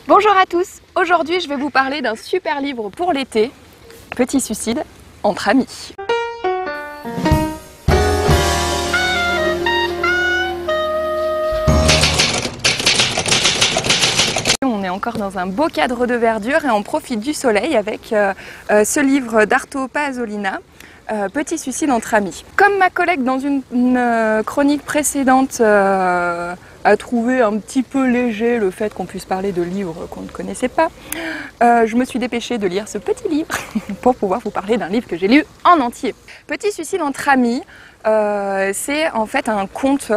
Bonjour à tous, aujourd'hui je vais vous parler d'un super livre pour l'été, Petit suicide entre amis. On est encore dans un beau cadre de verdure et on profite du soleil avec ce livre d'Arto Pasolina, Petit suicide entre amis. Comme ma collègue dans une chronique précédente a trouvé un petit peu léger le fait qu'on puisse parler de livres qu'on ne connaissait pas, je me suis dépêchée de lire ce petit livre pour pouvoir vous parler d'un livre que j'ai lu en entier. Petit suicide entre amis, c'est en fait un conte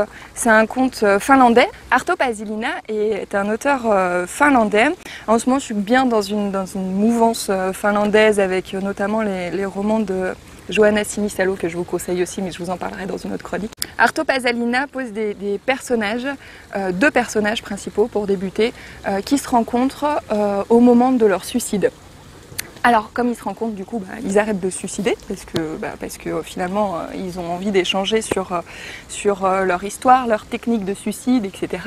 finlandais. Arto Pasolina est un auteur finlandais. En ce moment, je suis bien dans une mouvance finlandaise avec notamment les romans de Johanna Sinisalo que je vous conseille aussi, mais je vous en parlerai dans une autre chronique. Arto Pasolina pose des personnages, deux personnages principaux pour débuter, qui se rencontrent au moment de leur suicide. Alors, comme ils se rencontrent, du coup, ils arrêtent de se suicider parce que finalement, ils ont envie d'échanger sur leur histoire, leur technique de suicide, etc.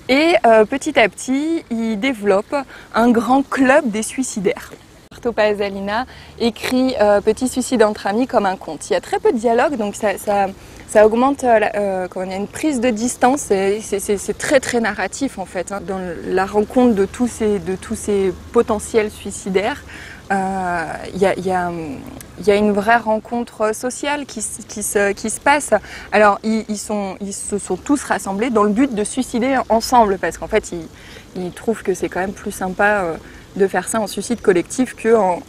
Et petit à petit, ils développent un grand club des suicidaires. Arto Pasolina écrit Petit suicide entre amis comme un conte. Il y a très peu de dialogue, donc ça augmente, quand il y a une prise de distance, c'est très très narratif en fait, hein, dans la rencontre de tous ces potentiels suicidaires. Il y a une vraie rencontre sociale qui se passe. Alors ils se sont tous rassemblés dans le but de suicider ensemble parce qu'en fait ils trouvent que c'est quand même plus sympa de faire ça en suicide collectif qu'en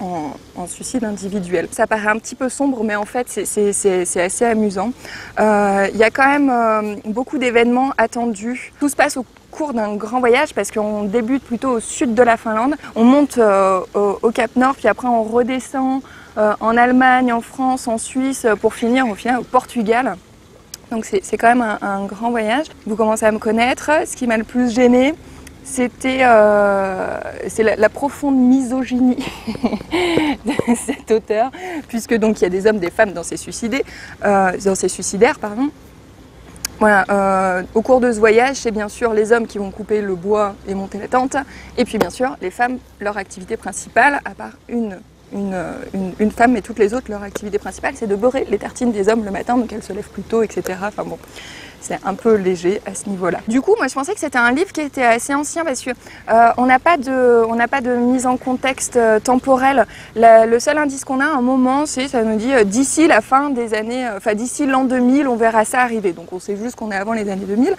suicide individuel. Ça paraît un petit peu sombre, mais en fait c'est assez amusant. Il y a quand même beaucoup d'événements attendus. Tout se passe au cours d'un grand voyage parce qu'on débute plutôt au sud de la Finlande. On monte au Cap Nord, puis après on redescend en Allemagne, en France, en Suisse, pour finir au final au Portugal. Donc c'est quand même un grand voyage. Vous commencez à me connaître. Ce qui m'a le plus gêné, c'est la profonde misogynie de cet auteur, puisque donc il y a des hommes, des femmes dans ces suicidaires, pardon. Voilà, au cours de ce voyage, c'est bien sûr les hommes qui vont couper le bois et monter la tente, et puis bien sûr les femmes, leur activité principale, à part une femme, mais toutes les autres, leur activité principale, c'est de beurrer les tartines des hommes le matin, donc elles se lèvent plus tôt, etc. Enfin bon, c'est un peu léger à ce niveau-là. Du coup, moi je pensais que c'était un livre qui était assez ancien parce que on n'a pas de mise en contexte temporel. Le seul indice qu'on a à un moment, ça nous dit d'ici la fin des années, d'ici l'an 2000, on verra ça arriver. Donc on sait juste qu'on est avant les années 2000.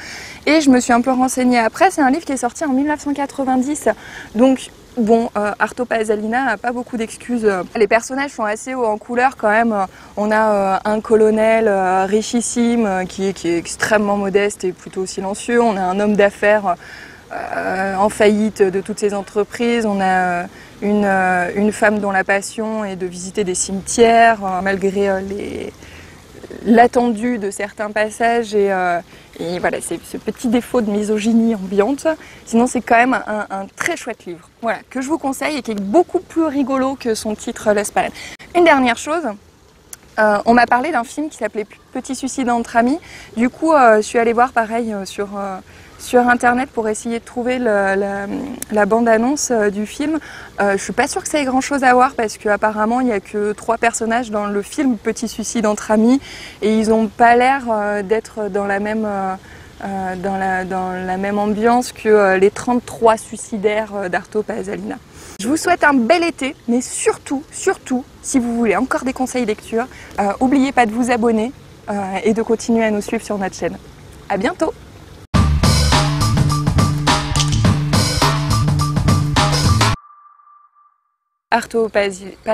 Et je me suis un peu renseignée après. C'est un livre qui est sorti en 1990. Donc bon, Arto Pasolina n'a pas beaucoup d'excuses. Les personnages sont assez hauts en couleur quand même. On a un colonel richissime qui est extrêmement modeste et plutôt silencieux. On a un homme d'affaires en faillite de toutes ses entreprises. On a une femme dont la passion est de visiter des cimetières, malgré l'attendu de certains passages et voilà, c'est ce petit défaut de misogynie ambiante. Sinon, c'est quand même un très chouette livre, voilà, que je vous conseille et qui est beaucoup plus rigolo que son titre laisse paraître. Une dernière chose, on m'a parlé d'un film qui s'appelait Petit suicide entre amis. Du coup, je suis allée voir pareil sur internet pour essayer de trouver la bande-annonce du film. Je suis pas sûre que ça ait grand-chose à voir parce qu'apparemment il n'y a que 3 personnages dans le film Petit suicide entre amis et ils n'ont pas l'air d'être dans la même ambiance que les 33 suicidaires d'Arto Pasolina. Je vous souhaite un bel été, mais surtout, si vous voulez encore des conseils lecture, n'oubliez pas de vous abonner et de continuer à nous suivre sur notre chaîne. À bientôt! Arto Pasolina